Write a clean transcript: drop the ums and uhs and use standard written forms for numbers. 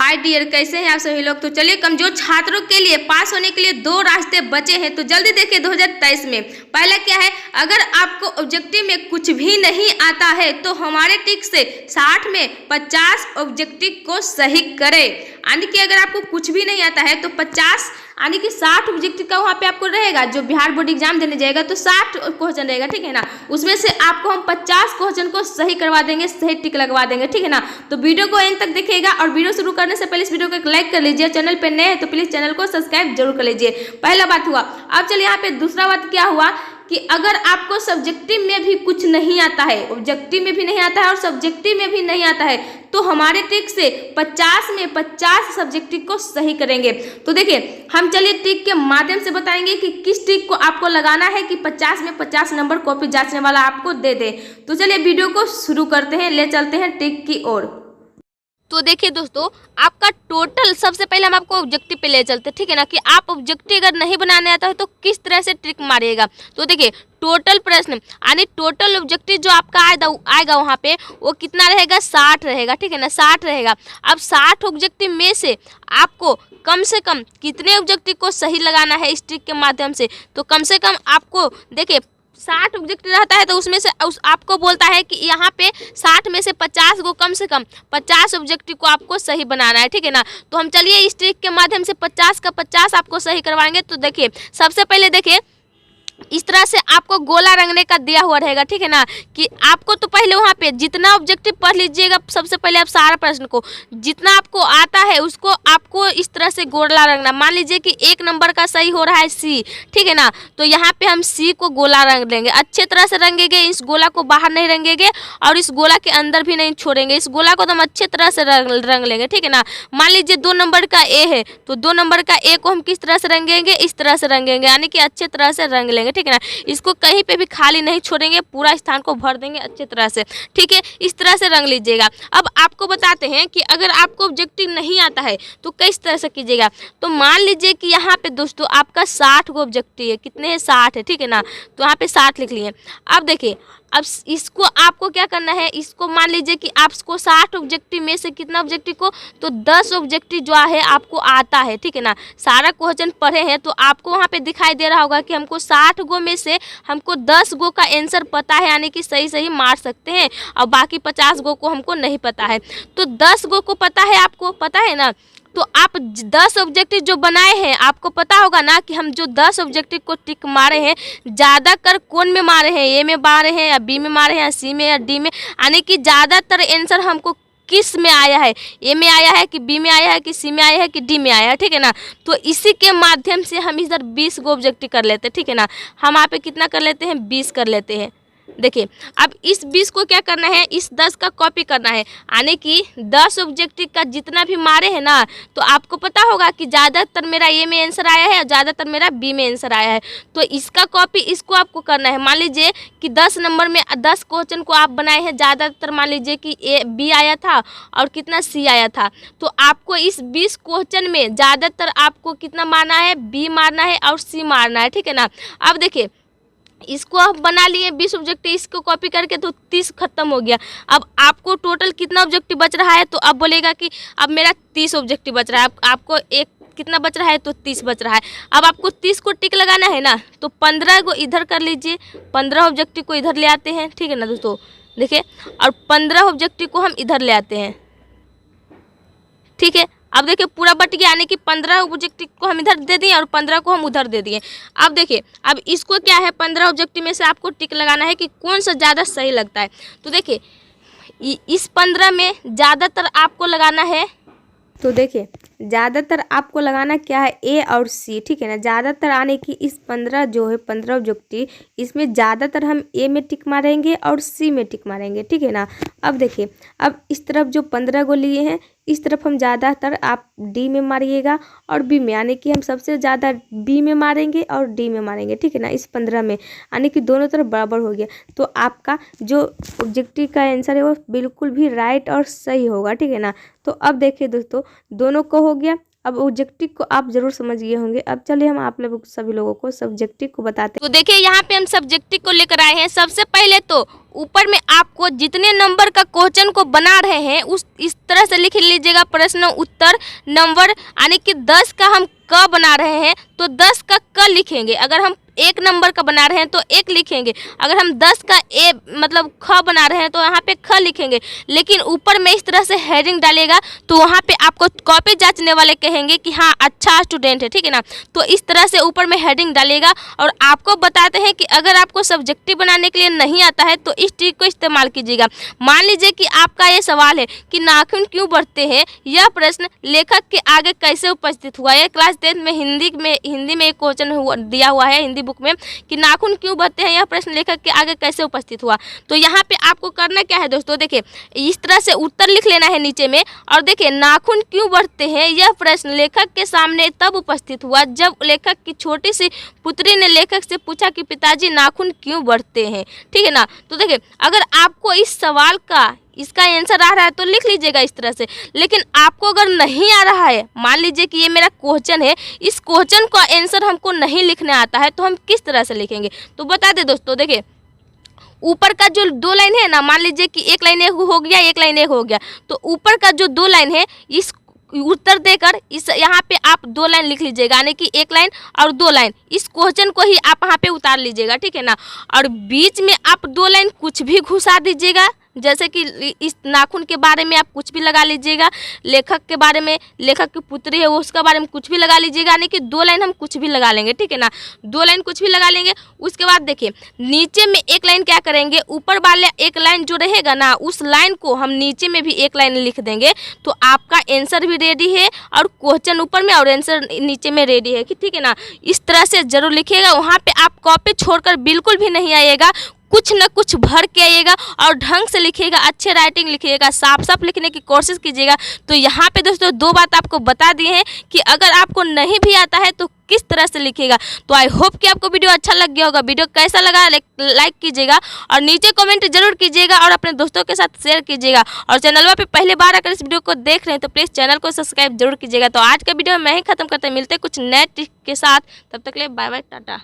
Hi dear, कैसे हैं आप सभी लोग। तो चलिए, कमजोर छात्रों के लिए पास होने के लिए दो रास्ते बचे हैं, तो जल्दी देखिए 2023 में। पहला क्या है, अगर आपको ऑब्जेक्टिव में कुछ भी नहीं आता है तो हमारे ट्रिक से 60 में 50 ऑब्जेक्टिव को सही करें। यानी कि अगर आपको कुछ भी नहीं आता है तो 50 यानी कि 60 ऑब्जेक्टिव का वहाँ पे आपको रहेगा। जो बिहार बोर्ड एग्जाम देने जाएगा तो 60 क्वेश्चन रहेगा, ठीक है ना। उसमें से आपको हम 50 क्वेश्चन को सही करवा देंगे, सही टिक लगवा देंगे, ठीक है ना। तो वीडियो को एंड तक देखिएगा और वीडियो शुरू करने से पहले इस वीडियो को एक लाइक कर लीजिए। चैनल पे नए हैं तो प्लीज चैनल को सब्सक्राइब जरूर कर लीजिए। पहला बात हुआ। अब चलिए यहाँ पे दूसरा बात क्या हुआ कि अगर आपको सब्जेक्टिव में भी कुछ नहीं आता है, ऑब्जेक्टिव में भी नहीं आता है और सब्जेक्टिव में भी नहीं आता है, तो हमारे ट्रिक से 50 में 50 सब्जेक्टिव को सही करेंगे। तो देखिए, हम चलिए ट्रिक के माध्यम से बताएंगे कि किस ट्रिक को आपको लगाना है कि 50 में 50 नंबर कॉपी जांचने वाला आपको दे दे। तो चलिए वीडियो को शुरू करते हैं, ले चलते हैं ट्रिक की ओर। तो देखिए दोस्तों, आपका टोटल सबसे पहले हम आपको ऑब्जेक्टिव पे ले चलते हैं, ठीक है ना, कि आप ऑब्जेक्टिव अगर नहीं बनाने आता है तो किस तरह से ट्रिक मारिएगा। तो देखिए, टोटल प्रश्न यानी टोटल ऑब्जेक्टिव जो आपका आएगा वहाँ पे वो कितना रहेगा, 60 रहेगा, ठीक है ना, 60 रहेगा। अब 60 ऑब्जेक्टिव में से आपको कम से कम कितने ऑब्जेक्टिव को सही लगाना है इस ट्रिक के माध्यम से। तो कम से कम आपको देखिए 60 ऑब्जेक्टिव रहता है तो उसमें से आपको बोलता है कि यहाँ पे 60 में से 50 को कम से कम 50 ऑब्जेक्टिव को आपको सही बनाना है, ठीक है ना। तो हम चलिए इस ट्रिक के माध्यम से 50 का 50 आपको सही करवाएंगे। तो देखिए, सबसे पहले देखिए इस तरह से आपको गोला रंगने का दिया हुआ रहेगा, ठीक है ना, कि आपको तो पहले वहाँ पे जितना ऑब्जेक्टिव पढ़ लीजिएगा। सबसे पहले आप सारा प्रश्न को जितना आपको आता है उसको आपको इस तरह से गोला रंगना। मान लीजिए कि 1 नंबर का सही हो रहा है सी, ठीक है ना, तो यहाँ पे हम सी को गोला रंग देंगे, अच्छे तरह से रंगेंगे। इस गोला को बाहर नहीं रंगेंगे और इस गोला के अंदर भी नहीं छोड़ेंगे। इस गोला को तो हम अच्छे तरह से रंग लेंगे, ठीक है ना। मान लीजिए 2 नंबर का ए है तो 2 नंबर का ए को हम किस तरह से रंगेंगे, इस तरह से रंगेंगे, यानी कि अच्छे तरह से रंग लेंगे, ठीक है ना। इसको कहीं पे भी खाली नहीं छोड़ेंगे, पूरा स्थान को भर देंगे अच्छे तरह से, ठीक है। इस तरह से रंग लीजिएगा। अब आपको बताते हैं कि अगर आपको ऑब्जेक्टिव नहीं आता है तो किस तरह से कीजिएगा। तो मान लीजिए कि यहाँ पे दोस्तों आपका 60 को ऑब्जेक्टिव है, कितने हैं, 60 है, ठीक है ना। तो यहाँ पे 60 लिख लिए। अब देखिए, अब इसको आपको क्या करना है, इसको मान लीजिए कि आपको 60 ऑब्जेक्टिव में से कितना ऑब्जेक्टिव को, तो 10 ऑब्जेक्टिव जो है आपको आता है, ठीक है ना। सारा क्वेश्चन पढ़े हैं तो आपको वहाँ पे दिखाई दे रहा होगा कि हमको 60 गो में से हमको 10 गो का आंसर पता है, यानी कि सही सही मार सकते हैं, और बाकी 50 गो को हमको नहीं पता है। तो 10 गो को पता है, आपको पता है ना। तो आप 10 ऑब्जेक्टिव जो बनाए हैं आपको पता होगा ना कि हम जो 10 ऑब्जेक्टिव को टिक मारे हैं ज़्यादातर कौन में मारे हैं, ए में मारे हैं या बी में मारे हैं या सी में या डी में, यानी कि ज़्यादातर आंसर हमको किस में आया है, ए में आया है कि बी में आया है कि सी में आया है कि डी में आया है, ठीक है ना। तो इसी के माध्यम से हम इधर 20 गो ऑब्जेक्टिव कर लेते हैं, ठीक है ना। हम यहाँ पे कितना कर लेते हैं, 20 कर लेते हैं। देखिए, अब इस 20 को क्या करना है, इस 10 का कॉपी करना है, यानी कि 10 ऑब्जेक्टिव का जितना भी मारे हैं ना, तो आपको पता होगा कि ज़्यादातर मेरा ए में आंसर आया है और ज़्यादातर मेरा बी में आंसर आया है। तो इसका कॉपी इसको आपको करना है। मान लीजिए कि 10 नंबर में 10 क्वेश्चन को आप बनाए हैं, ज़्यादातर मान लीजिए कि ए बी आया था और कितना सी आया था, तो आपको इस 20 क्वेश्चन में ज़्यादातर आपको कितना मारना है, बी मारना है और सी मारना है, ठीक है ना। अब देखिए, इसको आप बना लिए 20 ऑब्जेक्टिव, इसको कॉपी करके तो 30 खत्म हो गया। अब आपको टोटल कितना ऑब्जेक्टिव बच रहा है, तो अब बोलेगा कि अब मेरा 30 ऑब्जेक्टिव बच रहा है। आपको एक कितना बच रहा है, तो 30 बच रहा है। अब आपको 30 को टिक लगाना है ना, तो 15 को इधर कर लीजिए, 15 ऑब्जेक्टिव को इधर ले आते हैं, ठीक है ना दोस्तों। देखिए, और 15 ऑब्जेक्टिव को हम इधर ले आते हैं, ठीक है। अब देखिए पूरा बट गया, यानी कि 15 ऑब्जेक्टिव को हम इधर दे दिए और 15 को हम उधर दे दिए। अब देखिए, अब इसको क्या है, 15 ऑब्जेक्टिव में से आपको टिक लगाना है कि कौन सा ज़्यादा सही लगता है। तो देखिए, इस 15 में ज़्यादातर आपको लगाना है, तो देखिए ज़्यादातर आपको लगाना क्या है, ए और सी, ठीक है ना। ज़्यादातर आने की इस 15 जो है 15 ऑब्जेक्टिव, इसमें ज़्यादातर हम ए में टिक मारेंगे और सी में टिक मारेंगे, ठीक है ना। अब देखिए, अब इस तरफ जो 15 को लिए हैं, इस तरफ हम ज़्यादातर आप डी में मारिएगा और बी में, यानी कि हम सबसे ज़्यादा बी में मारेंगे और डी में मारेंगे, ठीक है ना, इस 15 में, यानी कि दोनों तरफ बराबर हो गया। तो आपका जो ऑब्जेक्टिव का आंसर है वो बिल्कुल भी राइट और सही होगा, ठीक है ना। तो अब देखिए दोस्तों, दोनों को हो गया। अब ऑब्जेक्टिव को आप जरूर समझ गए होंगे। अब चलिए हम आप लोग सभी लोगों को सब्जेक्टिव को बताते हैं। तो देखिए यहाँ पे हम सब्जेक्टिव को लेकर आए हैं। सबसे पहले तो ऊपर में आपको जितने नंबर का क्वेश्चन को बना रहे हैं उस इस तरह से लिख लीजिएगा प्रश्न उत्तर नंबर, यानी कि 10 का हम क बना रहे हैं तो 10 का क लिखेंगे। अगर हम 1 नंबर का बना रहे हैं तो 1 लिखेंगे। अगर हम 10 का ए मतलब ख बना रहे हैं तो यहाँ पे ख लिखेंगे। लेकिन ऊपर में इस तरह से हेडिंग डालेगा तो वहाँ पे आपको कॉपी जांचने वाले कहेंगे कि हाँ अच्छा स्टूडेंट है, ठीक है ना। तो इस तरह से ऊपर में हेडिंग डालेगा। और आपको बताते हैं कि अगर आपको सब्जेक्टिव बनाने के लिए नहीं आता है तो इस ट्रिक को इस्तेमाल कीजिएगा। मान लीजिए कि आपका ये सवाल है कि नाखून क्यों बढ़ते हैं, यह प्रश्न लेखक के आगे कैसे उपस्थित हुआ। यह क्लास 10 में हिंदी में एक क्वेश्चन दिया हुआ है हिंदी बुक में कि नाखून क्यों बढ़ते हैं, यह प्रश्न लेखक के आगे कैसे उपस्थित हुआ। तो यहाँ पे आपको करना क्या है दोस्तों, देखिए इस तरह से उत्तर लिख लेना है नीचे में। और देखिए नाखून क्यों बढ़ते हैं, यह प्रश्न लेखक के सामने तब उपस्थित हुआ जब लेखक की छोटी सी पुत्री ने लेखक से पूछा कि पिताजी नाखून क्यों बढ़ते हैं, ठीक है ना। तो देखिए अगर आपको इस सवाल का इसका आंसर आ रहा है तो लिख लीजिएगा इस तरह से। लेकिन आपको अगर नहीं आ रहा है, मान लीजिए कि ये मेरा क्वेश्चन है, इस क्वेश्चन का आंसर हमको नहीं लिखने आता है तो हम किस तरह से लिखेंगे तो बता दे दोस्तों। देखिए ऊपर का जो 2 लाइन है ना, मान लीजिए कि 1 लाइन 1 हो गया, 1 लाइन 1 हो गया, तो ऊपर का जो 2 लाइन है इस उत्तर देकर इस यहाँ पे आप 2 लाइन लिख लीजिएगा, यानी कि 1 लाइन और 2 लाइन इस क्वेश्चन को ही आप यहाँ पे उतार लीजिएगा, ठीक है ना। और बीच में आप 2 लाइन कुछ भी घुसा दीजिएगा, जैसे कि इस नाखून के बारे में आप कुछ भी लगा लीजिएगा, लेखक के बारे में, लेखक की पुत्री है वो उसके बारे में कुछ भी लगा लीजिएगा, यानी कि 2 लाइन हम कुछ भी लगा लेंगे, ठीक है ना। 2 लाइन कुछ भी लगा लेंगे। उसके बाद देखिए नीचे में 1 लाइन क्या करेंगे, ऊपर वाले 1 लाइन जो रहेगा ना उस लाइन को हम नीचे में भी 1 लाइन लिख देंगे। तो आपका आंसर भी रेडी है और क्वेश्चन ऊपर में और आंसर नीचे में रेडी है, ठीक है ना। इस तरह से जरूर लिखिएगा। वहाँ पे आप कॉपी छोड़कर बिल्कुल भी नहीं आइएगा, कुछ न कुछ भर के आइएगा और ढंग से लिखिएगा, अच्छे राइटिंग लिखिएगा, साफ साफ लिखने की कोशिश कीजिएगा। तो यहाँ पे दोस्तों 2 बात आपको बता दिए हैं कि अगर आपको नहीं भी आता है तो किस तरह से लिखिएगा। तो आई होप कि आपको वीडियो अच्छा लग गया होगा। वीडियो कैसा लगा लाइक कीजिएगा और नीचे कमेंट जरूर कीजिएगा और अपने दोस्तों के साथ शेयर कीजिएगा। और चैनल पे पहली बार अगर इस वीडियो को देख रहे हैं तो प्लीज़ चैनल को सब्सक्राइब जरूर कीजिएगा। तो आज का वीडियो मैं ही खत्म करते हैं, मिलते हैं कुछ नए टिप के साथ। तब तक के लिए बाय बाय, टाटा।